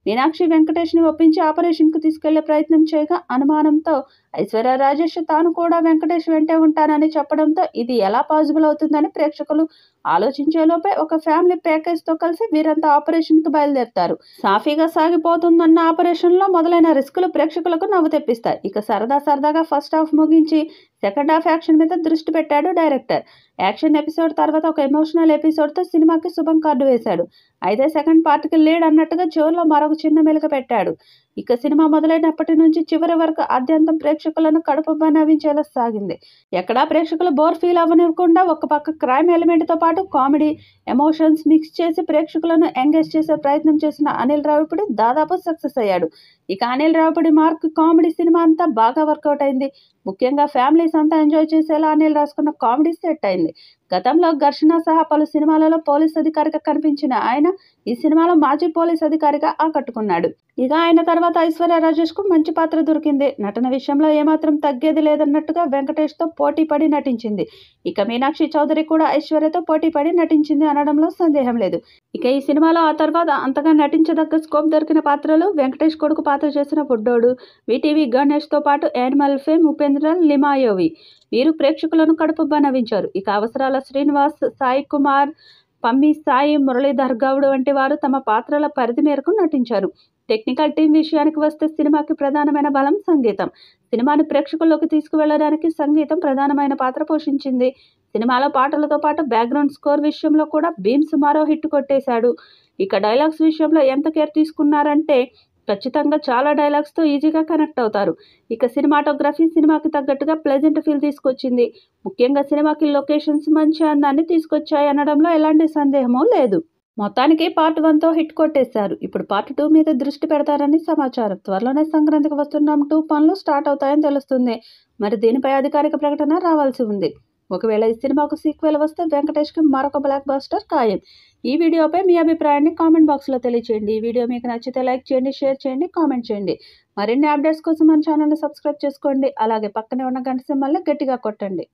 మీనాక్షి వెంకటేష్ని ఒప్పించి ఆపరేషన్కు తీసుకెళ్లే ప్రయత్నం చేయగా అనుమానంతో ఐశ్వర్య రాజేష్ తాను కూడా వెంకటేష్ వెంటే ఉంటానని చెప్పడంతో ఇది ఎలా పాసిబుల్ అవుతుందని ప్రేక్షకులు ఆలోచించేలోపే ఒక ఫ్యామిలీ ప్యాకేజ్తో కలిసి వీరంతా ఆపరేషన్కి బయలుదేరుతారు. సాఫీగా సాగిపోతుందన్న ఆపరేషన్లో మొదలైన రిస్కులు ప్రేక్షకులకు నవ్వు తెప్పిస్తాయి. ఇక సరదాగా ఫస్ట్ హాఫ్ ముగించి సెకండ్ హాఫ్ యాక్షన్ మీద దృష్టి పెట్టాడు డైరెక్టర్. యాక్షన్ ఎపిసోడ్ తర్వాత ఒక ఎమోషనల్ ఎపిసోడ్తో సినిమాకి శుభం కార్డు వేశాడు. అయితే సెకండ్ పార్ట్కి లీడ్ అన్నట్టుగా జోరులో మరొక చిన్న మెలిక పెట్టాడు. ఇక సినిమా మొదలైనప్పటి నుంచి చివరి వరకు ఆద్యంతం ప్రేక్షకులను కడుపుబ్బా నవ్వించేలా సాగింది. ఎక్కడా ప్రేక్షకులు బోర్ ఫీల్ అవ్వనివ్వకుండా ఒక పక్క క్రైమ్ ఎలిమెంట్తో పాటు కామెడీ, ఎమోషన్స్ మిక్స్ చేసి ప్రేక్షకులను ఎంగేజ్ చేసే ప్రయత్నం చేసిన అనిల్ రావిపూడి దాదాపు సక్సెస్ అయ్యాడు. ఇక Anil Ravipudi mark comedy cinema అంతా బాగా వర్కౌట్ అయింది. ముఖ్యంగా ఫ్యామిలీస్ అంతా ఎంజాయ్ చేసేలా అనిల్ రాసుకున్న కామెడీ సెట్ అయింది. గతంలో ఘర్షణ సహా పలు సినిమాలలో పోలీస్ అధికారిగా కనిపించిన ఆయన ఈ సినిమాలో మాజీ పోలీస్ అధికారిగా ఆకట్టుకున్నాడు. ఇక ఆయన తర్వాత ఐశ్వర్య రాజేష్కు మంచి పాత్ర దొరికింది. నటన విషయంలో ఏమాత్రం తగ్గేది లేదన్నట్టుగా వెంకటేష్తో పోటీ పడి నటించింది. ఇక మీనాక్షి చౌదరి కూడా ఐశ్వర్యతో పోటీ పడి నటించింది అనడంలో సందేహం లేదు. ఇక ఈ సినిమాలో ఆ తర్వాత అంతగా నటించదగ్గ స్కోప్ దొరికిన పాత్రలు వెంకటేష్ కొడుకు పాత్ర చేసిన బుడ్డోడు, వీటీవీ గణేష్తో పాటు యానిమల్ ఫేమ్ ఉపేంద్ర లిమాయోవి వీరు ప్రేక్షకులను కడుపుబ్బా నవ్వించారు. ఇక అవసరాల శ్రీనివాస్, సాయి కుమార్, పమ్మి సాయి, మురళీధర్ గౌడ్ వంటి వారు తమ పాత్రల పరిధి మేరకు నటించారు. టెక్నికల్ టీం విషయానికి వస్తే సినిమాకి ప్రధానమైన బలం సంగీతం. సినిమాని ప్రేక్షకుల్లోకి తీసుకువెళ్లడానికి సంగీతం ప్రధానమైన పాత్ర పోషించింది. సినిమాలో పాటలతో పాటు బ్యాక్గ్రౌండ్ స్కోర్ విషయంలో కూడా బీమ్స్ మరో హిట్ కొట్టేశాడు. ఇక డైలాగ్స్ విషయంలో ఎంత కేర్ తీసుకున్నారంటే ఖచ్చితంగా చాలా డైలాగ్స్తో ఈజీగా కనెక్ట్ అవుతారు. ఇక సినిమాటోగ్రఫీ సినిమాకి తగ్గట్టుగా ప్లెజెంట్ ఫీల్ తీసుకొచ్చింది. ముఖ్యంగా సినిమాకి లొకేషన్స్ మంచి అందాన్ని తీసుకొచ్చాయి అనడంలో ఎలాంటి సందేహమూ లేదు. మొత్తానికి పార్ట్ 1తో హిట్ కొట్టేశారు. ఇప్పుడు పార్ట్ 2 మీద దృష్టి పెడతారని సమాచారం. త్వరలోనే సంక్రాంతికి వస్తున్న 2 పనులు స్టార్ట్ అవుతాయని తెలుస్తుంది. మరి దీనిపై అధికారిక ప్రకటన రావాల్సి ఉంది. ఒకవేళ ఈ సినిమాకు సీక్వెల్ వస్తే వెంకటేష్కి మరొక బ్లాక్ బస్టర్ ఖాయం. ఈ వీడియోపై మీ అభిప్రాయాన్ని కామెంట్ బాక్స్లో తెలియచేయండి. ఈ వీడియో మీకు నచ్చితే లైక్ చేయండి, షేర్ చేయండి, కామెంట్ చేయండి. మరిన్ని అప్డేట్స్ కోసం మన ఛానల్ని సబ్స్క్రైబ్ చేసుకోండి. అలాగే పక్కనే ఉన్న గంట సింబల్ని గట్టిగా కొట్టండి.